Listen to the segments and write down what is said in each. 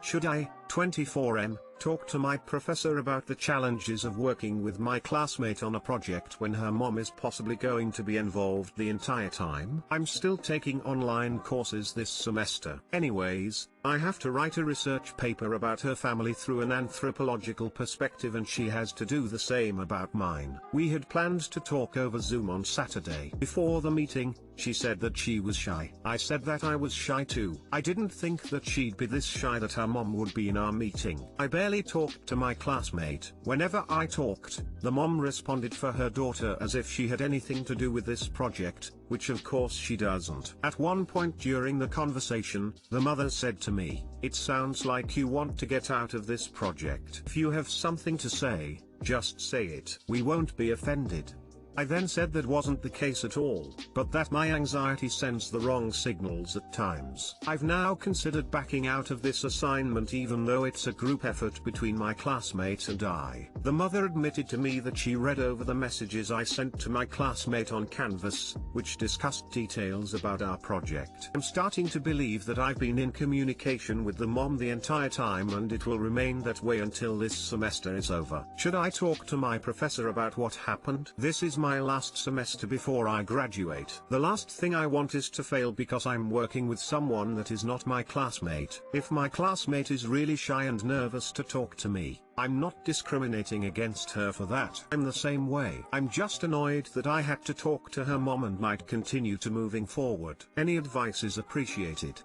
Should I, 24M, talk to my professor about the challenges of working with my classmate on a project when her mom is possibly going to be involved the entire time? I'm still taking online courses this semester. Anyways, I have to write a research paper about her family through an anthropological perspective, and she has to do the same about mine. We had planned to talk over Zoom on Saturday. Before the meeting, she said that she was shy. I said that I was shy too. I didn't think that she'd be this shy that her mom would be in our meeting. I barely talked to my classmate. Whenever I talked, the mom responded for her daughter as if she had anything to do with this project, which of course she doesn't. At one point during the conversation, the mother said to me, "It sounds like you want to get out of this project. If you have something to say, just say it. We won't be offended." I then said that wasn't the case at all, but that my anxiety sends the wrong signals at times. I've now considered backing out of this assignment even though it's a group effort between my classmate and I. The mother admitted to me that she read over the messages I sent to my classmate on Canvas, which discussed details about our project. I'm starting to believe that I've been in communication with the mom the entire time, and it will remain that way until this semester is over. Should I talk to my professor about what happened? This is my last semester before I graduate. The last thing I want is to fail because I'm working with someone that is not my classmate. If my classmate is really shy and nervous to talk to me, I'm not discriminating against her for that. I'm the same way. I'm just annoyed that I had to talk to her mom and might continue to moving forward. Any advice is appreciated.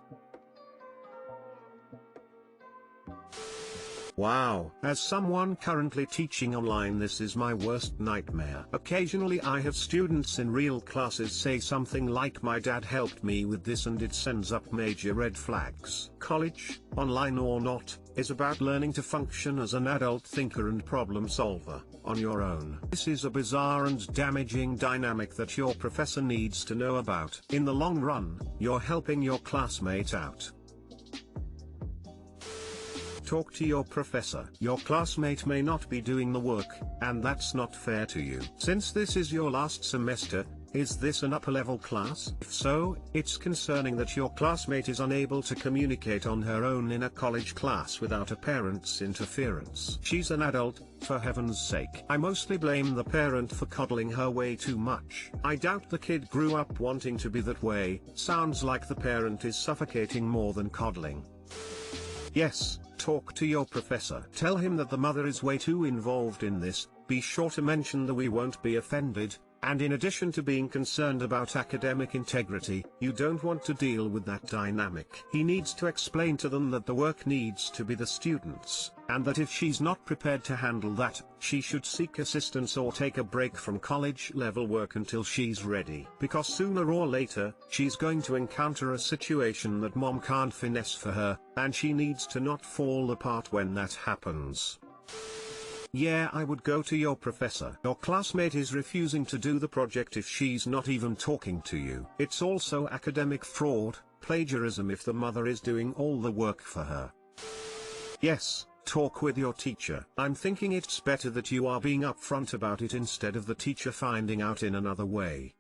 Wow. As someone currently teaching online, this is my worst nightmare. Occasionally I have students in real classes say something like, "My dad helped me with this," and it sends up major red flags. College, online or not, is about learning to function as an adult thinker and problem solver, on your own. This is a bizarre and damaging dynamic that your professor needs to know about. In the long run, you're helping your classmate out. Talk to your professor. Your classmate may not be doing the work, and that's not fair to you. Since this is your last semester, is this an upper-level class? If so, it's concerning that your classmate is unable to communicate on her own in a college class without a parent's interference. She's an adult, for heaven's sake. I mostly blame the parent for coddling her way too much. I doubt the kid grew up wanting to be that way. Sounds like the parent is suffocating more than coddling. Yes, talk to your professor. Tell him that the mother is way too involved in this. Be sure to mention that we won't be offended, and in addition to being concerned about academic integrity, you don't want to deal with that dynamic. He needs to explain to them that the work needs to be the students, and that if she's not prepared to handle that, she should seek assistance or take a break from college-level work until she's ready. Because sooner or later, she's going to encounter a situation that mom can't finesse for her, and she needs to not fall apart when that happens. Yeah, I would go to your professor. Your classmate is refusing to do the project if she's not even talking to you. It's also academic fraud, plagiarism if the mother is doing all the work for her. Yes, talk with your teacher. I'm thinking it's better that you are being upfront about it instead of the teacher finding out in another way.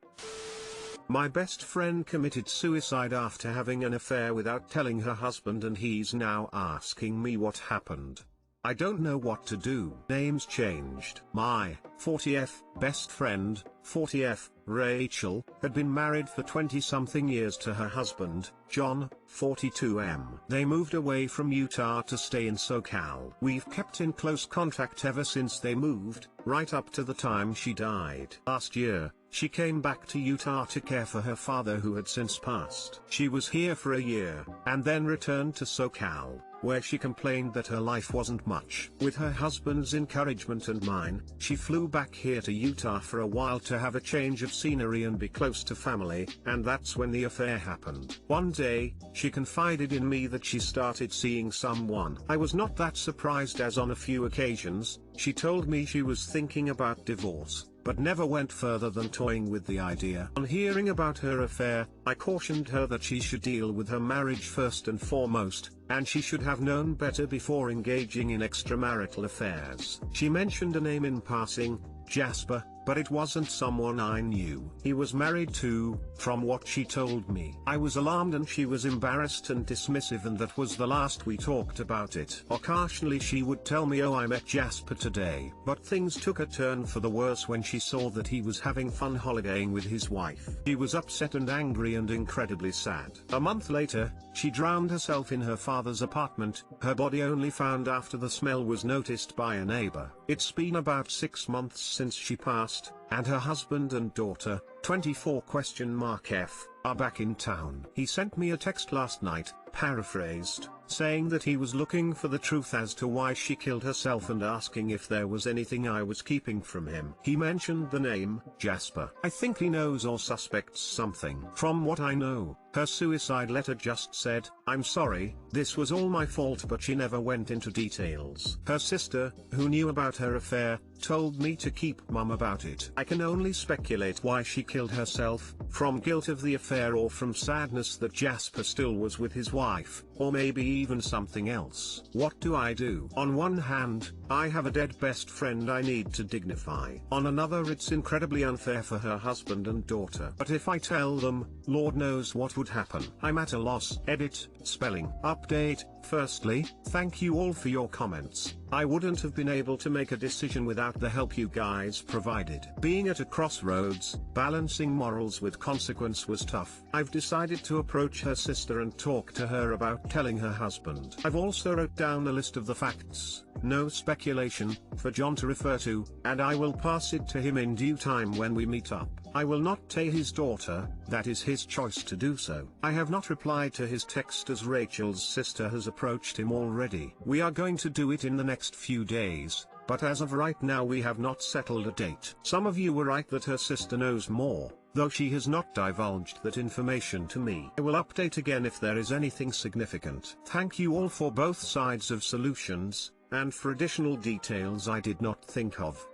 My best friend committed suicide after having an affair without telling her husband, and he's now asking me what happened. I don't know what to do. Names changed. My 40F best friend, 40F Rachel, had been married for 20-something years to her husband, John, 42M. They moved away from Utah to stay in SoCal. We've kept in close contact ever since they moved, right up to the time she died. Last year, she came back to Utah to care for her father who had since passed. She was here for a year, and then returned to SoCal, where she complained that her life wasn't much. With her husband's encouragement and mine, she flew back here to Utah for a while to have a change of scenery and be close to family, and that's when the affair happened. One day, she confided in me that she started seeing someone. I was not that surprised, as on a few occasions, she told me she was thinking about divorce, but never went further than toying with the idea. On hearing about her affair, I cautioned her that she should deal with her marriage first and foremost, and she should have known better before engaging in extramarital affairs. She mentioned a name in passing, Jasper, but it wasn't someone I knew. He was married to, from what she told me. I was alarmed and she was embarrassed and dismissive, and that was the last we talked about it. Occasionally she would tell me, oh, I met Jasper today. But things took a turn for the worse when she saw that he was having fun holidaying with his wife. She was upset and angry and incredibly sad. A month later, she drowned herself in her father's apartment, her body only found after the smell was noticed by a neighbor. It's been about 6 months since she passed, and her husband and daughter, 24F, are back in town. He sent me a text last night, paraphrased, saying that he was looking for the truth as to why she killed herself and asking if there was anything I was keeping from him. He mentioned the name, Jasper. I think he knows or suspects something. From what I know, her suicide letter just said, I'm sorry, this was all my fault, but she never went into details. Her sister, who knew about her affair, told me to keep mum about it. I can only speculate why she killed herself, from guilt of the affair or from sadness that Jasper still was with his wife, or maybe even something else. What do I do? On one hand, I have a dead best friend I need to dignify. On another, it's incredibly unfair for her husband and daughter. But if I tell them, Lord knows what would happen. I'm at a loss. Edit, spelling. Update. Firstly, thank you all for your comments. I wouldn't have been able to make a decision without the help you guys provided. Being at a crossroads, balancing morals with consequence was tough. I've decided to approach her sister and talk to her about telling her husband. I've also wrote down a list of the facts, no speculation, for John to refer to, and I will pass it to him in due time when we meet up. I will not tell his daughter, that is his choice to do so. I have not replied to his text as Rachel's sister has approached him already. We are going to do it in the next few days, but as of right now we have not settled a date. Some of you were right that her sister knows more, though she has not divulged that information to me. I will update again if there is anything significant. Thank you all for both sides of solutions, and for additional details I did not think of.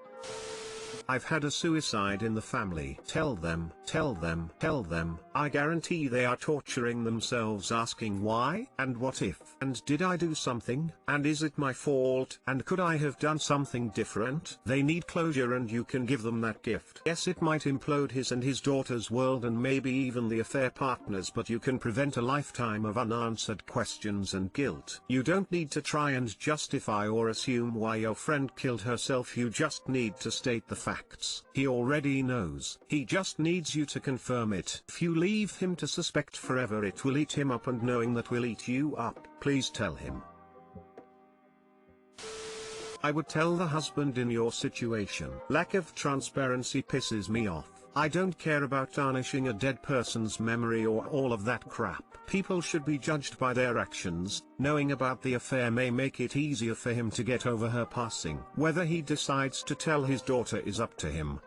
I've had a suicide in the family. Tell them. I guarantee they are torturing themselves asking why, and what if, and did I do something, and is it my fault, and could I have done something different? They need closure, and you can give them that gift. Yes, it might implode his and his daughter's world and maybe even the affair partners, but you can prevent a lifetime of unanswered questions and guilt. You don't need to try and justify or assume why your friend killed herself. You just need to state the facts. He already knows. He just needs you to confirm it. If you leave him to suspect forever, it will eat him up, and knowing that will eat you up. Please tell him. I would tell the husband in your situation. Lack of transparency pisses me off. I don't care about tarnishing a dead person's memory or all of that crap. People should be judged by their actions. Knowing about the affair may make it easier for him to get over her passing. Whether he decides to tell his daughter is up to him.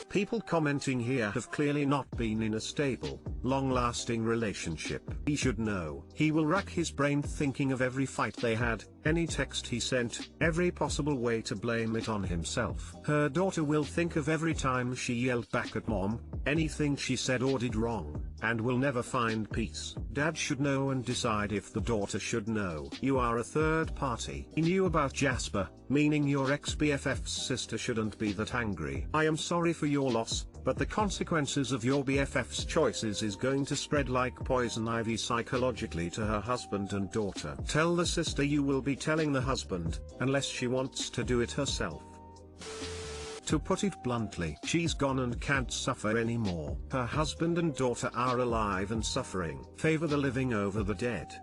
People commenting here have clearly not been in a stable, long-lasting relationship. He should know. He will rack his brain thinking of every fight they had, any text he sent, every possible way to blame it on himself. Her daughter will think of every time she yelled back at mom, anything she said or did wrong, and will never find peace. Dad should know and decide if the daughter should know. You are a third party. He knew about Jasper, meaning your ex-BFF's sister shouldn't be that angry. I am sorry for your loss, but the consequences of your BFF's choices is going to spread like poison ivy psychologically to her husband and daughter. Tell the sister you will be telling the husband, unless she wants to do it herself. To put it bluntly, she's gone and can't suffer anymore. Her husband and daughter are alive and suffering. Favor the living over the dead.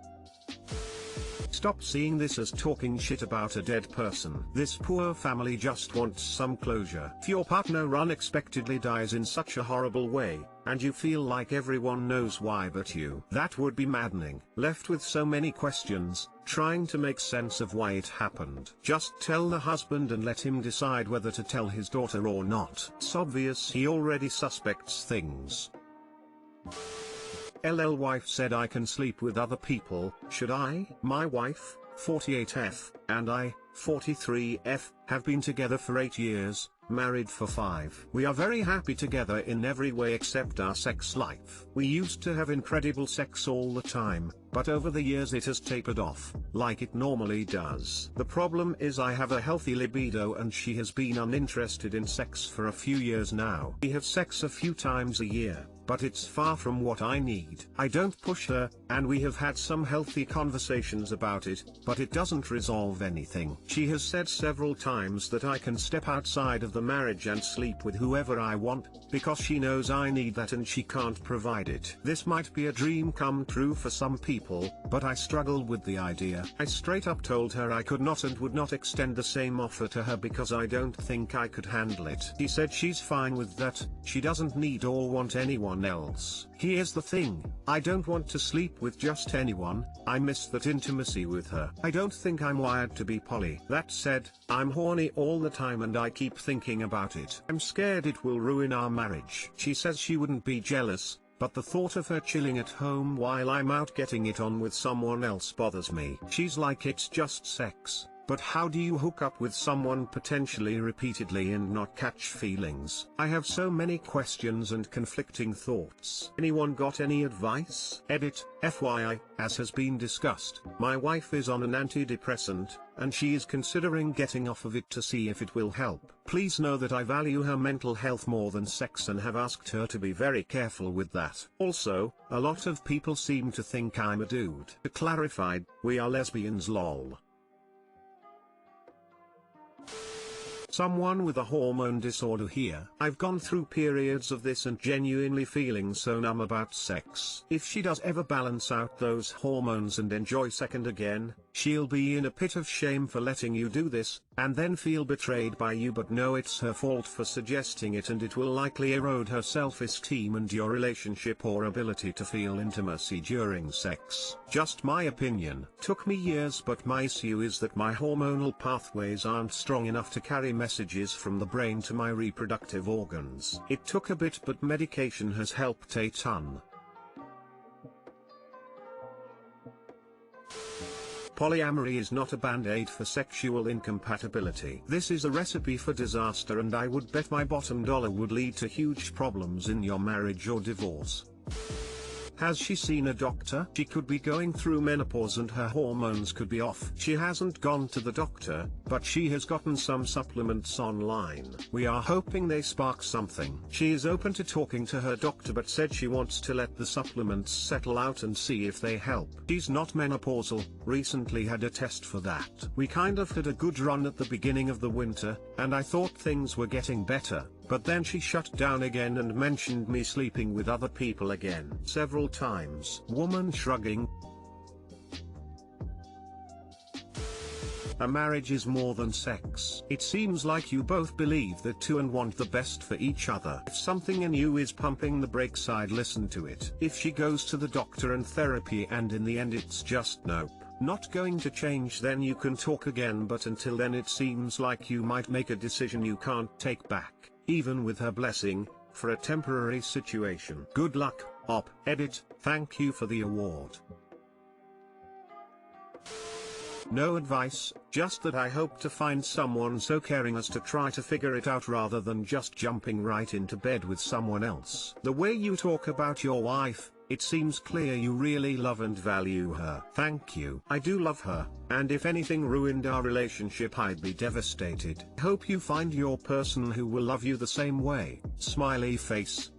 Stop seeing this as talking shit about a dead person. This poor family just wants some closure. If your partner unexpectedly dies in such a horrible way, and you feel like everyone knows why but you, that would be maddening. Left with so many questions, trying to make sense of why it happened. Just tell the husband and let him decide whether to tell his daughter or not. It's obvious he already suspects things. LL wife said I can sleep with other people. Should I? My wife, 48F, and I, 43F, have been together for 8 years, married for 5. We are very happy together in every way except our sex life. We used to have incredible sex all the time, but over the years it has tapered off, like it normally does. The problem is I have a healthy libido and she has been uninterested in sex for a few years now. We have sex a few times a year, but it's far from what I need. I don't push her, and we have had some healthy conversations about it, but it doesn't resolve anything. She has said several times that I can step outside of the marriage and sleep with whoever I want, because she knows I need that and she can't provide it. This might be a dream come true for some people, but I struggle with the idea. I straight up told her I could not and would not extend the same offer to her because I don't think I could handle it. She said she's fine with that, she doesn't need or want anyone else. Here's the thing, I don't want to sleep with just anyone, I miss that intimacy with her. I don't think I'm wired to be poly. That said, I'm horny all the time and I keep thinking about it. I'm scared it will ruin our marriage. She says she wouldn't be jealous, but the thought of her chilling at home while I'm out getting it on with someone else bothers me. She's like it's just sex. But how do you hook up with someone potentially repeatedly and not catch feelings? I have so many questions and conflicting thoughts. Anyone got any advice? Edit, FYI, as has been discussed, my wife is on an antidepressant, and she is considering getting off of it to see if it will help. Please know that I value her mental health more than sex and have asked her to be very careful with that. Also, a lot of people seem to think I'm a dude. To clarify, we are lesbians lol. Someone with a hormone disorder here. I've gone through periods of this and genuinely feeling so numb about sex. If she does ever balance out those hormones and enjoy second again, she'll be in a pit of shame for letting you do this, and then feel betrayed by you but know it's her fault for suggesting it, and it will likely erode her self-esteem and your relationship or ability to feel intimacy during sex. Just my opinion. Took me years, but my issue is that my hormonal pathways aren't strong enough to carry messages from the brain to my reproductive organs. It took a bit, but medication has helped a ton. Polyamory is not a band-aid for sexual incompatibility. This is a recipe for disaster, and I would bet my bottom dollar would lead to huge problems in your marriage or divorce. Has she seen a doctor? She could be going through menopause and her hormones could be off. She hasn't gone to the doctor, but she has gotten some supplements online. We are hoping they spark something. She is open to talking to her doctor but said she wants to let the supplements settle out and see if they help. She's not menopausal, recently had a test for that. We kind of had a good run at the beginning of the winter, and I thought things were getting better. But then she shut down again and mentioned me sleeping with other people again several times. Woman shrugging. A marriage is more than sex. It seems like you both believe that too and want the best for each other. If something in you is pumping the brakes, I'd listen to it. If she goes to the doctor and therapy and in the end it's just nope, not going to change, then you can talk again, but until then it seems like you might make a decision you can't take back, even with her blessing, for a temporary situation. Good luck, Op. Edit, thank you for the award. No advice, just that I hope to find someone so caring as to try to figure it out rather than just jumping right into bed with someone else. The way you talk about your wife, it seems clear you really love and value her. Thank you. I do love her, and if anything ruined our relationship I'd be devastated. Hope you find your person who will love you the same way. Smiley face.